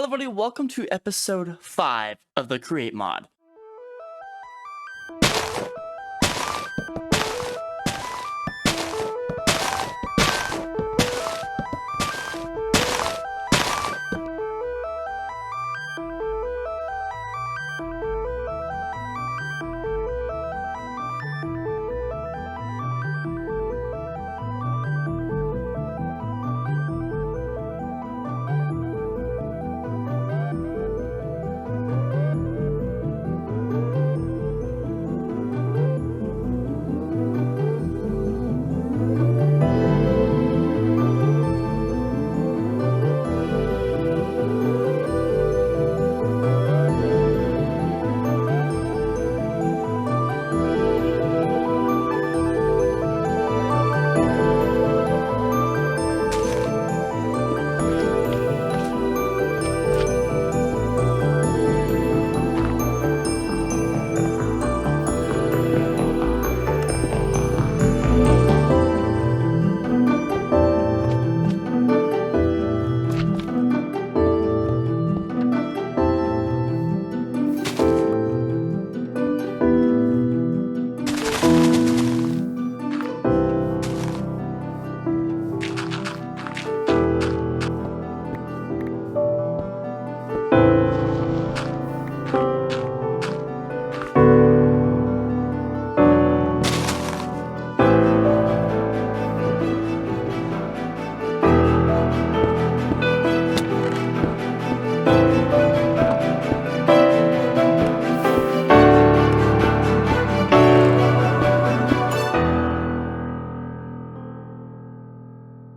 Hello everybody, welcome to episode 5 of the Create mod.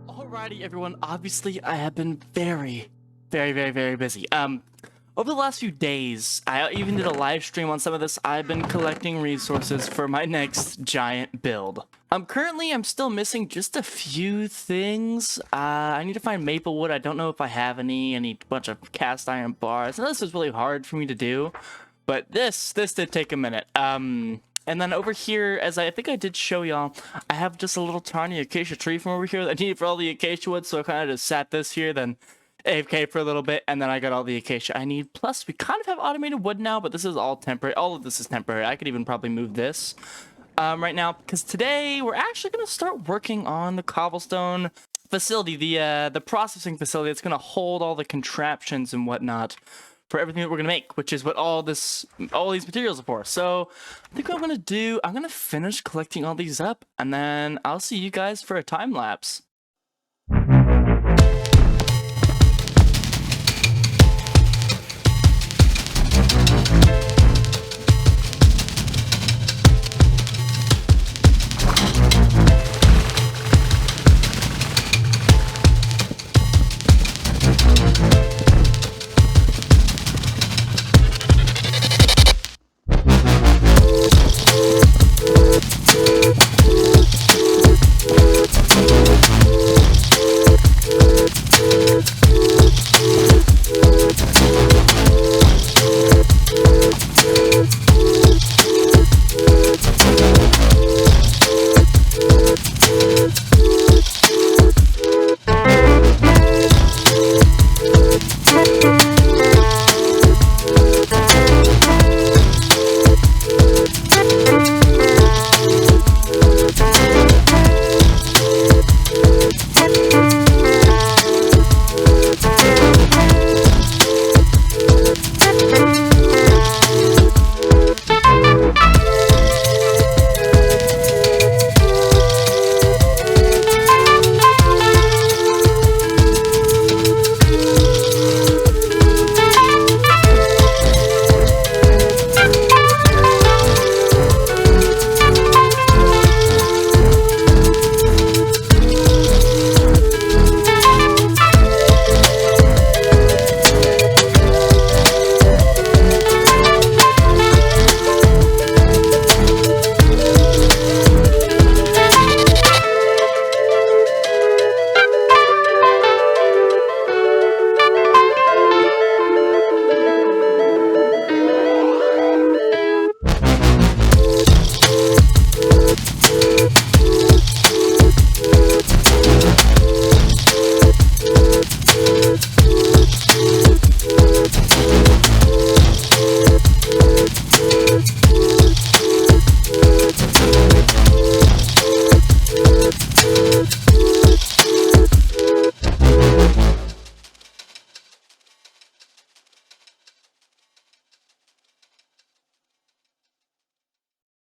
Alrighty everyone, obviously I have been very busy. Over the last few days, I even did a live stream on some of this. I've been collecting resources for my next giant build. I'm still missing just a few things. I need to find maple wood. I don't know if I have any. I need a bunch of cast iron bars. And this is really hard for me to do, but this did take a minute. And then over here, as I think I did show y'all, I have just a little tiny acacia tree from over here that I needed for all the acacia wood, so I kind of just sat this here, then AFK for a little bit, and then I got all the acacia I need. Plus, we kind of have automated wood now, but this is all temporary. All of this is temporary. I could even probably move this right now, because today we're actually going to start working on the cobblestone facility, the processing facility that's going to hold all the contraptions and whatnot for everything that we're gonna make, which is what all these materials are for. So I think what I'm gonna do, I'm gonna finish collecting all these up, and then I'll see you guys for a time lapse.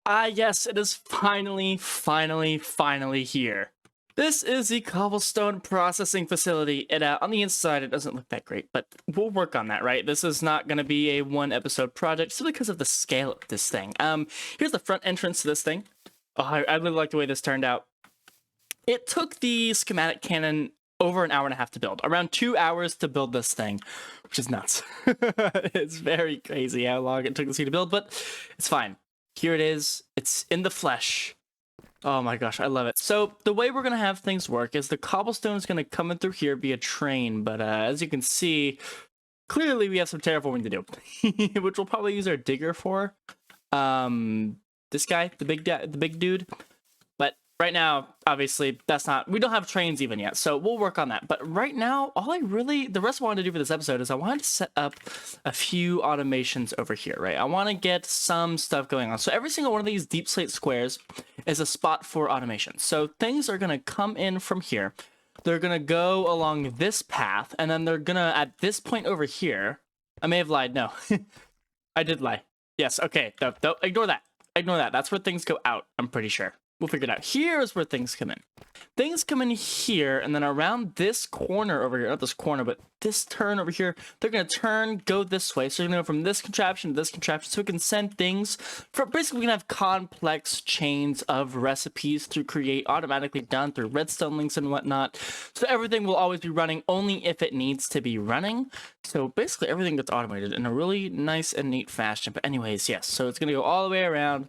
Yes, it is finally here. This is the cobblestone processing facility. On the inside, it doesn't look that great, but we'll work on that, right? This is not going to be a one-episode project simply because of the scale of this thing. Here's the front entrance to this thing. Oh, I really like the way this turned out. It took the schematic cannon over an hour and a half to build. Around 2 hours to build this thing, which is nuts. It's very crazy how long it took this thing to build, but it's fine. Here it is. It's in the flesh. Oh my gosh, I love it. So the way we're going to have things work is the cobblestone is going to come in through here via train. But as you can see, clearly we have some terraforming to do, which we'll probably use our digger for. This guy, the big dude. But right now, obviously, we don't have trains even yet. So we'll work on that. But right now, the rest I wanted to do for this episode is I wanted to set up a few automations over here, right? I want to get some stuff going on. So every single one of these deep slate squares is a spot for automation. So things are going to come in from here. They're going to go along this path. And then they're going to, at this point over here, I may have lied. No, I did lie. Yes. Okay. Ignore that. Ignore that. That's where things go out. I'm pretty sure. We'll figure it out. Here's where things come in. Things come in here, and then around this corner over here, not this corner, but this turn over here, they're going to turn, go this way. So you're going to go from this contraption to this contraption, so we can send things. Basically, we can have complex chains of recipes to create automatically done through redstone links and whatnot. So everything will always be running only if it needs to be running. So basically, everything gets automated in a really nice and neat fashion. But anyways, yes, so it's going to go all the way around.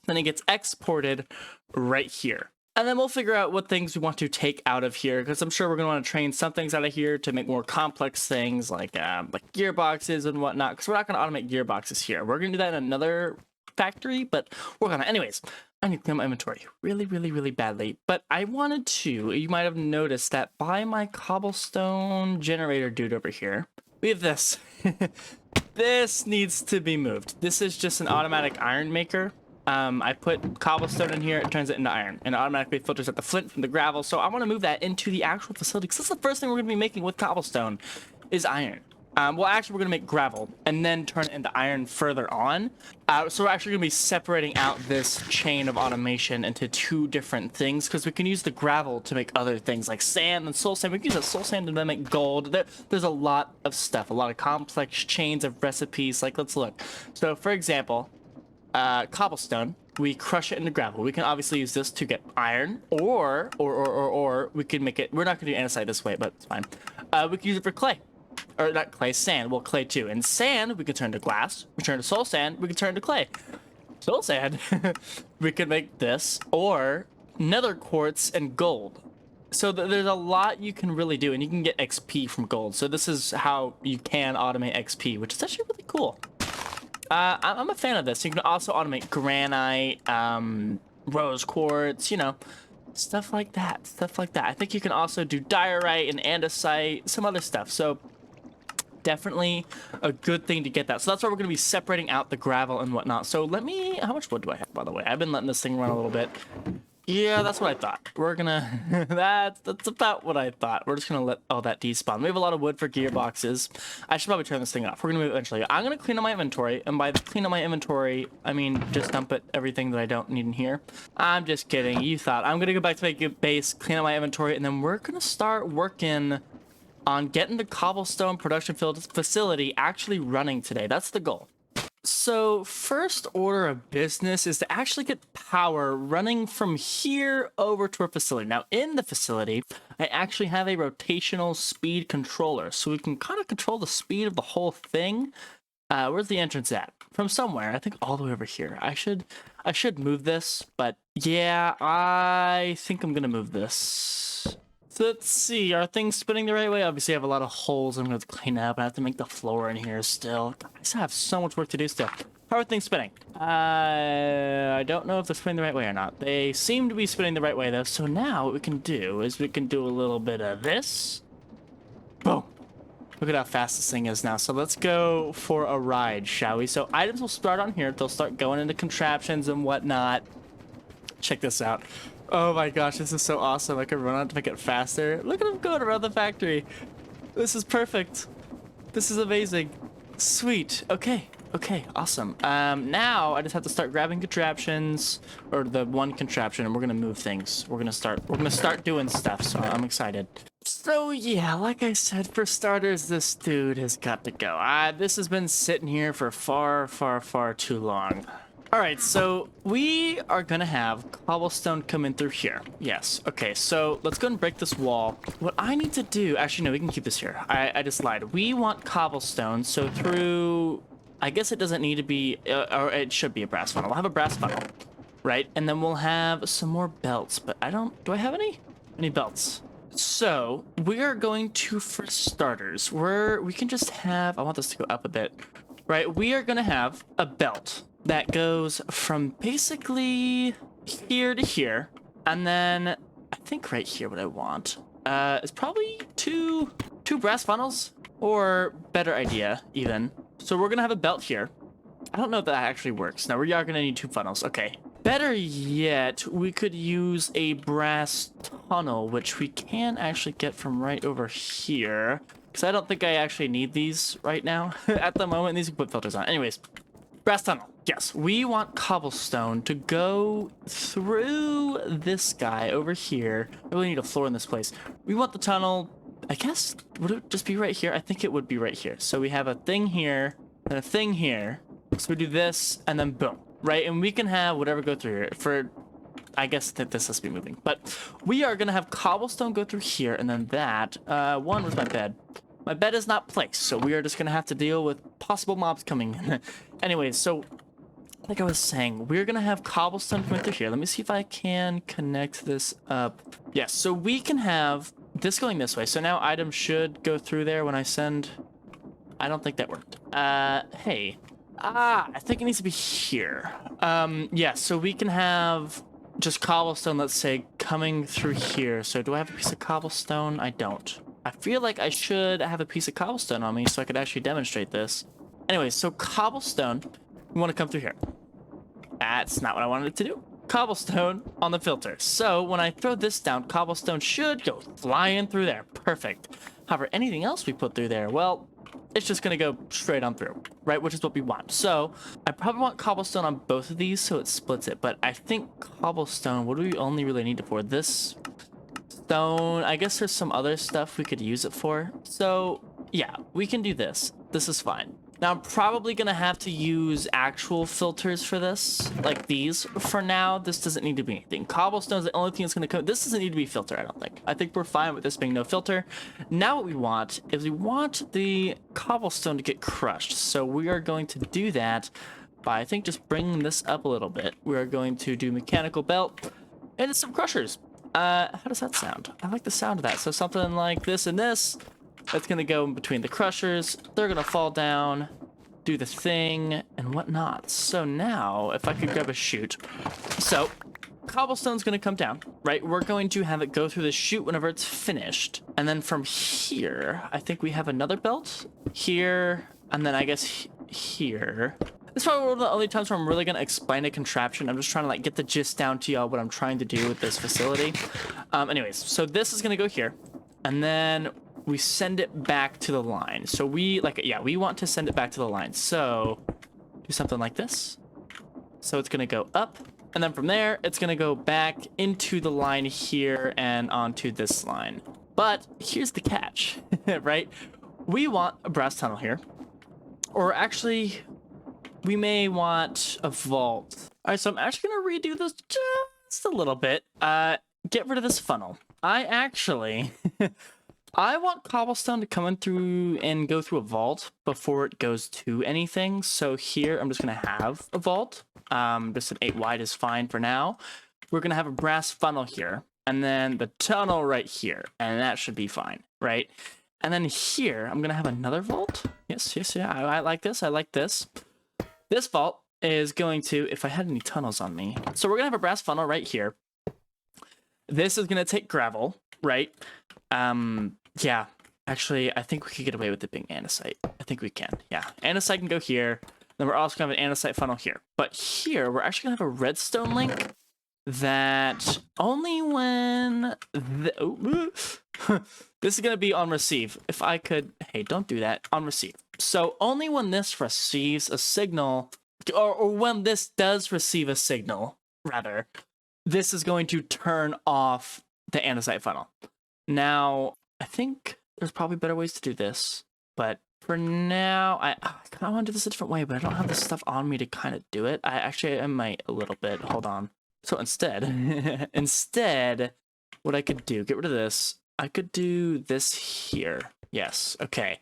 Then it gets exported right here. And then we'll figure out what things we want to take out of here, because I'm sure we're going to want to train some things out of here to make more complex things like gearboxes and whatnot, because we're not going to automate gearboxes here. We're going to do that in another factory, but work on it. Anyways, I need to clean my inventory really badly. But I wanted to, you might have noticed that by my cobblestone generator dude over here, we have this. This needs to be moved. This is just an automatic iron maker. I put cobblestone in here, it turns it into iron, and it automatically filters out the flint from the gravel. So I want to move that into the actual facility, because that's the first thing we're going to be making with cobblestone is iron. Well, actually, we're going to make gravel and then turn it into iron further on. So we're actually going to be separating out this chain of automation into two different things, because we can use the gravel to make other things like sand and soul sand. We can use that soul sand to make gold. There's a lot of stuff, a lot of complex chains of recipes. Like, let's look. So, for example, cobblestone, we crush it into gravel. We can obviously use this to get iron, or we can make it, we're not going to do andesite this way, but it's fine. We can use it for clay, or not clay, sand. Well, clay too. And sand we can turn to glass, we turn to soul sand, we can turn to clay. Soul sand we could make this, or nether quartz and gold. So there's a lot you can really do, and you can get XP from gold. So this is how you can automate XP, which is actually really cool. I'm a fan of this. You can also automate granite, rose quartz, you know, stuff like that. I think you can also do diorite and andesite, some other stuff. So definitely a good thing to get that. So that's why we're going to be separating out the gravel and whatnot. So how much wood do I have, by the way? I've been letting this thing run a little bit. Yeah, that's what I thought. We're gonna, that's about what I thought. We're just gonna let all that despawn. We have a lot of wood for gearboxes. I should probably turn this thing off. We're gonna move eventually. I'm gonna clean up my inventory, and by clean up my inventory, I mean just dump everything that I don't need in here. I'm just kidding. You thought. I'm gonna go back to my base, clean up my inventory, and then we're gonna start working on getting the cobblestone production facility actually running today. That's the goal. So first order of business is to actually get power running from here over to our facility. Now in the facility, I actually have a rotational speed controller, so we can kind of control the speed of the whole thing. Where's the entrance at? From somewhere, I think all the way over here. I should move this, but yeah, I think I'm gonna move this. So let's see, are things spinning the right way? Obviously I have a lot of holes I'm going to clean up. I have to make the floor in here still. I still have so much work to do still. How are things spinning? I don't know if they're spinning the right way or not. They seem to be spinning the right way though. So now what we can do is we can do a little bit of this. Boom. Look at how fast this thing is now. So let's go for a ride, shall we? So items will start on here. They'll start going into contraptions and whatnot. Check this out. Oh my gosh, this is so awesome. I can run on to make it faster. Look at him going around the factory. This is perfect. This is amazing. Sweet. Okay. Okay, awesome. Now I just have to start grabbing contraptions, or the one contraption, and we're gonna move things. We're gonna start doing stuff, so I'm excited. So yeah, like I said, for starters, this dude has got to go. This has been sitting here for far, far, far too long. All right, so we are gonna have cobblestone come in through here. Yes, okay, so let's go and break this wall. What I need to do, actually, no, we can keep this here. I just lied. We want cobblestone, so through, I guess it doesn't need to be, or it should be a brass funnel. We'll have a brass funnel, right? And then we'll have some more belts, but do I have any belts? So we are going to, for starters, we can just have, I want this to go up a bit, right? We are gonna have a belt that goes from basically here to here, and then I think right here what I want is probably two brass funnels, or better idea even. So we're gonna have a belt here. I don't know if that actually works. Now we are gonna need 2 funnels. Okay. Better yet, we could use a brass tunnel, which we can actually get from right over here, because I don't think I actually need these right now. At the moment, these can put filters on. Anyways, brass tunnel. Yes, we want cobblestone to go through this guy over here. I really need a floor in this place. We want the tunnel, I guess, would it just be right here? I think it would be right here. So we have a thing here and a thing here. So we do this and then boom, right? And we can have whatever go through here for, I guess that this has to be moving. But we are going to have cobblestone go through here, and then that. Where's my bed? My bed is not placed, so we are just going to have to deal with possible mobs coming in. Anyways, so like I was saying, we're going to have cobblestone coming through here. Let me see if I can connect this up. Yes, so we can have this going this way. So now items should go through there when I send... I don't think that worked. Hey. I think it needs to be here. Yeah, so we can have just cobblestone, let's say, coming through here. So do I have a piece of cobblestone? I don't. I feel like I should have a piece of cobblestone on me so I could actually demonstrate this. Anyways, so cobblestone, we want to come through here. That's not what I wanted it to do. Cobblestone on the filter. So when I throw this down, cobblestone should go flying through there. Perfect. However, anything else we put through there, well, it's just going to go straight on through, right? Which is what we want. So I probably want cobblestone on both of these so it splits it. But I think cobblestone, what do we only really need it for? This stone, I guess there's some other stuff we could use it for. So yeah, we can do this. This is fine. Now I'm probably going to have to use actual filters for this, like these. For now, this doesn't need to be anything. Cobblestone is the only thing that's going to come. This doesn't need to be filter, I don't think. I think we're fine with this being no filter. Now what we want is we want the cobblestone to get crushed. So we are going to do that by, I think, just bringing this up a little bit. We are going to do mechanical belt and some crushers. How does that sound? I like the sound of that. So something like this and this. That's going to go in between the crushers. They're going to fall down, do the thing, and whatnot. So now, if I could grab a chute. So, cobblestone's going to come down, right? We're going to have it go through the chute whenever it's finished. And then from here, I think we have another belt. Here, and then I guess here. This is probably one of the only times where I'm really going to explain a contraption. I'm just trying to like get the gist down to y'all what I'm trying to do with this facility. Anyways, so this is going to go here. And then we send it back to the line. So we want to send it back to the line. So do something like this. So it's going to go up, and then from there, it's going to go back into the line here and onto this line. But here's the catch, right? We want a brass tunnel here, or actually we may want a vault. All right, so I'm actually going to redo this just a little bit. Get rid of this funnel. I want cobblestone to come in through and go through a vault before it goes to anything. So here, I'm just going to have a vault. Just an 8 wide is fine for now. We're going to have a brass funnel here, and then the tunnel right here, and that should be fine, right? And then here, I'm going to have another vault. Yes, yeah, I like this. I like this. This vault is going to, if I had any tunnels on me. So we're going to have a brass funnel right here. This is going to take gravel, right? Yeah, actually, I think we could get away with it being andesite. I think we can, yeah. Andesite can go here. Then we're also going to have an andesite funnel here. But here, we're actually going to have a redstone link that only when... This is going to be on receive. If I could... Hey, don't do that. On receive. So only when this receives a signal, or when this does receive a signal, rather, this is going to turn off the andesite funnel. Now, I think there's probably better ways to do this, but for now, I kind of want to do this a different way, but I don't have the stuff on me to kind of do it. I might a little bit. Hold on. So instead, what I could do, get rid of this. I could do this here. Yes. Okay.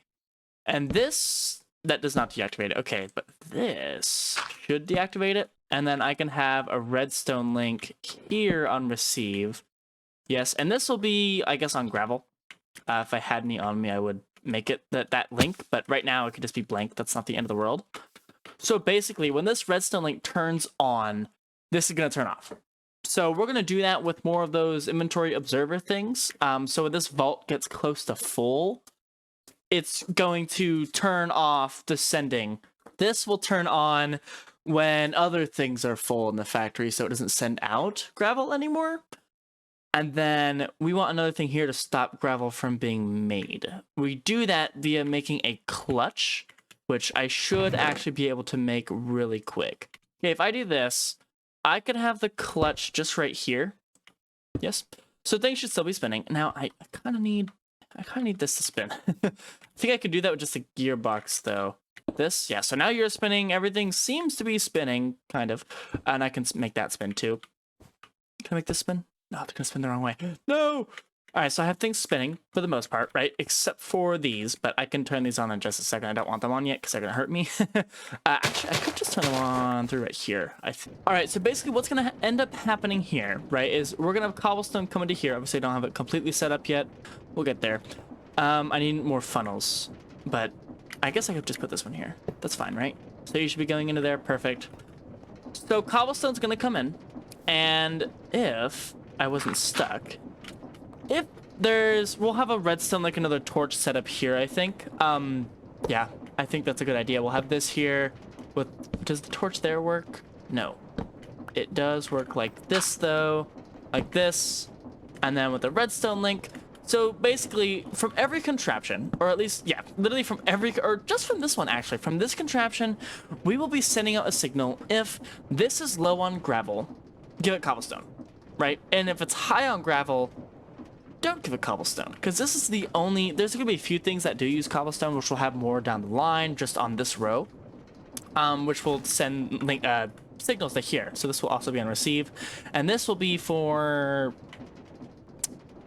And this, that does not deactivate it. Okay, but this should deactivate it. And then I can have a redstone link here on receive. Yes, and this will be, I guess, on gravel. If I had any on me, I would make it that link, but right now it could just be blank. That's not the end of the world. So basically, when this redstone link turns on, this is going to turn off. So we're going to do that with more of those inventory observer things. So when this vault gets close to full, it's going to turn off the sending. This will turn on when other things are full in the factory, so it doesn't send out gravel anymore. And then we want another thing here to stop gravel from being made. We do that via making a clutch, which I should actually be able to make really quick. Okay, if I do this, I could have the clutch just right here. Yes. So things should still be spinning. Now I kind of need this to spin. I think I could do that with just a gearbox though. This, yeah. So now you're spinning. Everything seems to be spinning, kind of, and I can make that spin too. Can I make this spin? No, they're gonna spin the wrong way. No! Alright, so I have things spinning for the most part, right? Except for these, but I can turn these on in just a second. I don't want them on yet because they're gonna hurt me. Actually, I could just turn them on through right here. Alright, so basically what's gonna end up happening here, right, is we're gonna have cobblestone coming to here. Obviously, I don't have it completely set up yet. We'll get there. I need more funnels, but I guess I could just put this one here. That's fine, right? So you should be going into there. Perfect. So cobblestone's gonna come in, and if I wasn't stuck, if we'll have a redstone, like another torch set up here, I think. Yeah, I think that's a good idea. We'll have this here with, does the torch there work? No. It does work like this though, like this, and then with the redstone link. So basically from every contraption, or at least, yeah, literally from every, or just from this one actually, from this contraption, we will be sending out a signal. If this is low on gravel, give it cobblestone, right? And if it's high on gravel, don't give it cobblestone, because this is the only, there's going to be a few things that do use cobblestone, which we'll have more down the line, just on this row, which will send signals to here. So this will also be on receive, and this will be for,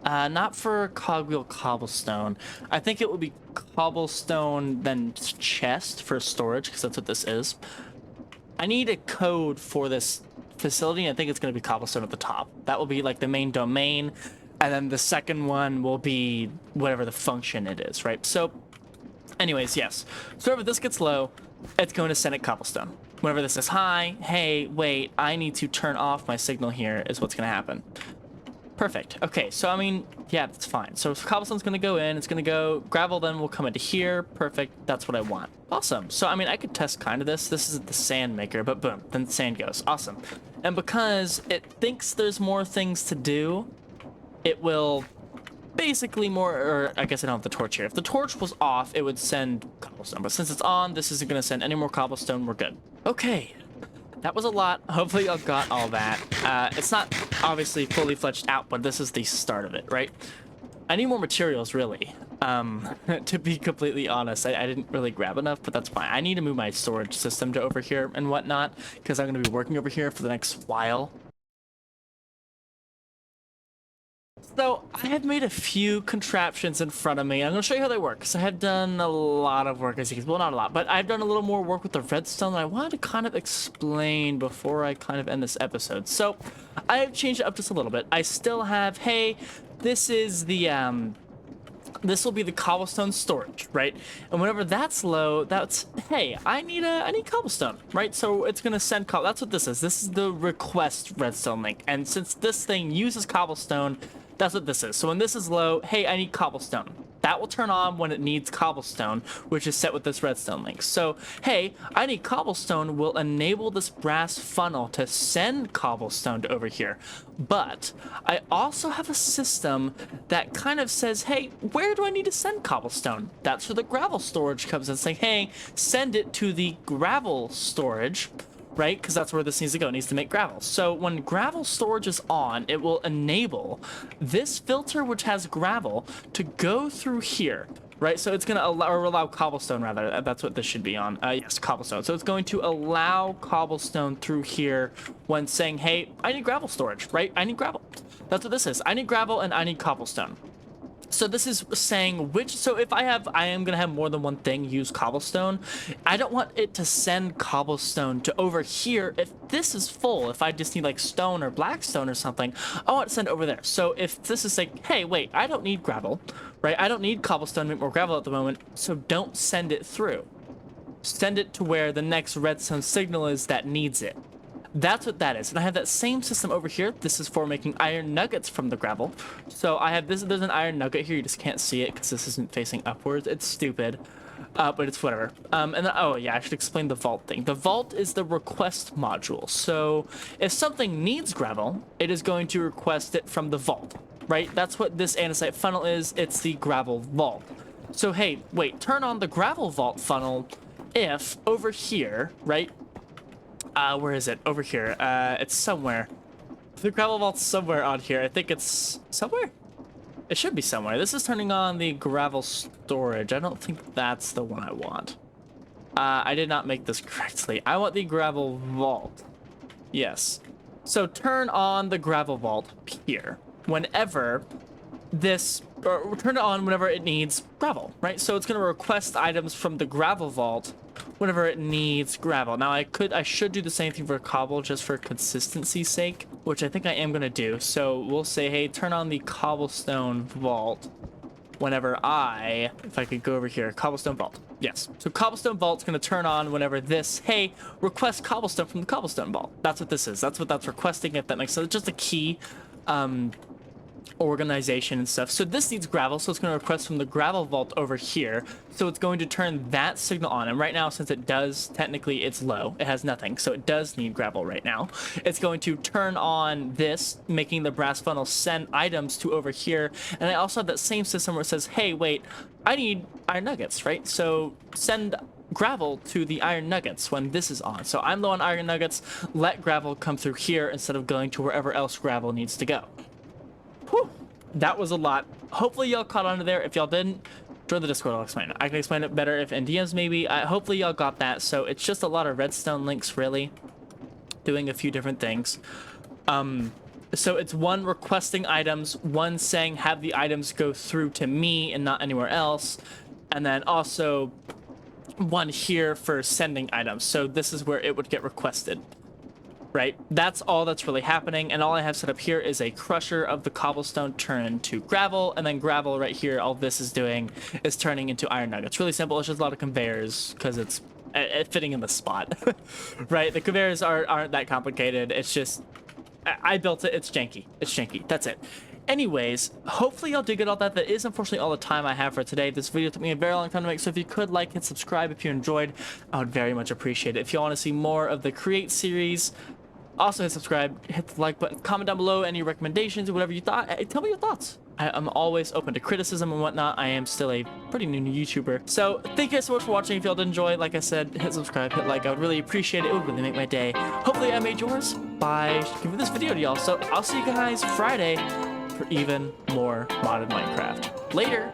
not for cogwheel cobblestone. I think it will be cobblestone, then chest for storage, because that's what this is. I need a code for this facility. I think it's going to be cobblestone at the top. That will be like the main domain, and then the second one will be whatever the function it is, right? So anyways, yes, so if this gets low, it's going to send it cobblestone. Whenever this is high, hey, wait, I need to turn off my signal here, is what's going to happen. Perfect. Okay, so I mean, yeah, that's fine. So cobblestone's going to go in, it's going to go, gravel then will come into here. Perfect. That's what I want. Awesome. So I mean, I could test kind of this. This is the sand maker, but boom, then the sand goes. Awesome. And because it thinks there's more things to do, it will basically more, or I guess I don't have the torch here. If the torch was off, it would send cobblestone, but since it's on, this isn't going to send any more cobblestone. We're good. Okay. That was a lot. Hopefully I got all that. It's not obviously fully fleshed out, but this is the start of it, right? I need more materials, really. To be completely honest, I didn't really grab enough, but that's fine. I need to move my storage system to over here and whatnot, because I'm going to be working over here for the next while. So I have made a few contraptions in front of me. I'm going to show you how they work. So I have done a lot of work, as you can see. Well, not a lot, but I've done a little more work with the redstone that I wanted to kind of explain before I kind of end this episode. So I have changed it up just a little bit. I still have, hey, this is the, this will be the cobblestone storage, right? And whenever that's low, that's, hey, I need cobblestone, right? So it's going to send, that's what this is. This is the request redstone link. And since this thing uses cobblestone, that's what this is. So when this is low, hey, I need cobblestone. That will turn on when it needs cobblestone, which is set with this redstone link. So, hey, I need cobblestone will enable this brass funnel to send cobblestone to over here. But I also have a system that kind of says, hey, where do I need to send cobblestone? That's where the gravel storage comes in, saying, hey, send it to the gravel storage, right? Because that's where this needs to go. It needs to make gravel. So when gravel storage is on, it will enable this filter, which has gravel, to go through here, right? So it's going to allow cobblestone, rather. That's what this should be on. Yes, cobblestone. So it's going to allow cobblestone through here when saying, hey, I need gravel storage, right? I need gravel. That's what this is. I need gravel and I need cobblestone. So this is saying which, so if I am going to have more than one thing use cobblestone, I don't want it to send cobblestone to over here. If this is full, if I just need like stone or blackstone or something, I want to send it over there. So if this is like, hey, wait, I don't need gravel, right? I don't need cobblestone to make more gravel at the moment, so don't send it through. Send it to where the next redstone signal is that needs it. That's what that is. And I have that same system over here. This is for making iron nuggets from the gravel. So I have this, there's an iron nugget here. You just can't see it because this isn't facing upwards. It's stupid, but it's whatever. And then, oh yeah, I should explain the vault thing. The vault is the request module. So if something needs gravel, it is going to request it from the vault, right? That's what this andesite funnel is. It's the gravel vault. So hey, wait, turn on the gravel vault funnel if over here, right? Where is it? Over here. It's somewhere. The gravel vault's somewhere on here. I think it's somewhere. It should be somewhere. This is turning on the gravel storage. I don't think that's the one I want. I did not make this correctly. I want the gravel vault. Yes. So turn on the gravel vault here whenever this, or turn it on whenever it needs gravel, right? So it's going to request items from the gravel vault whenever it needs gravel. Now I should do the same thing for cobble just for consistency's sake, which I think I am going to do. So we'll say, hey, turn on the cobblestone vault whenever if I could go over here, cobblestone vault. Yes. So cobblestone vault's going to turn on whenever this, hey, request cobblestone from the cobblestone vault. That's what this is. That's what that's requesting, if that makes sense. It's just a key organization and stuff. So this needs gravel, so it's going to request from the gravel vault over here. So it's going to turn that signal on, and right now, since it does, technically it's low, it has nothing, so it does need gravel right now. It's going to turn on this, making the brass funnel send items to over here. And I also have that same system where it says, hey, wait, I need iron nuggets, right? So send gravel to the iron nuggets when this is on. So I'm low on iron nuggets, let gravel come through here instead of going to wherever else gravel needs to go. Whew, that was a lot. Hopefully y'all caught on to there. If y'all didn't, join the Discord, I'll explain it. I can explain it better if in DMs maybe. Hopefully y'all got that. So it's just a lot of redstone links, really, doing a few different things. So it's one requesting items, one saying have the items go through to me and not anywhere else, and then also one here for sending items. So this is where it would get requested. Right, that's all that's really happening, and all I have set up here is a crusher of the cobblestone turned to gravel, and then gravel right here, all this is doing is turning into iron nuggets. Really simple. It's just a lot of conveyors because it's fitting in the spot. Right, the conveyors aren't that complicated. It's just I built it. It's janky. That's it. Anyways, hopefully y'all did get all that. That is unfortunately all the time I have for today. This video took me a very long time to make, so if you could like and subscribe if you enjoyed, I would very much appreciate it. If you want to see more of the Create series, also hit subscribe, hit the like button, comment down below any recommendations or whatever you thought. Tell me your thoughts. I'm always open to criticism and whatnot. I am still a pretty new YouTuber. So thank you guys so much for watching. If y'all did enjoy, like I said, hit subscribe, hit like. I would really appreciate it. It would really make my day. Hopefully I made yours by giving this video to y'all. So I'll see you guys Friday for even more modded Minecraft. Later.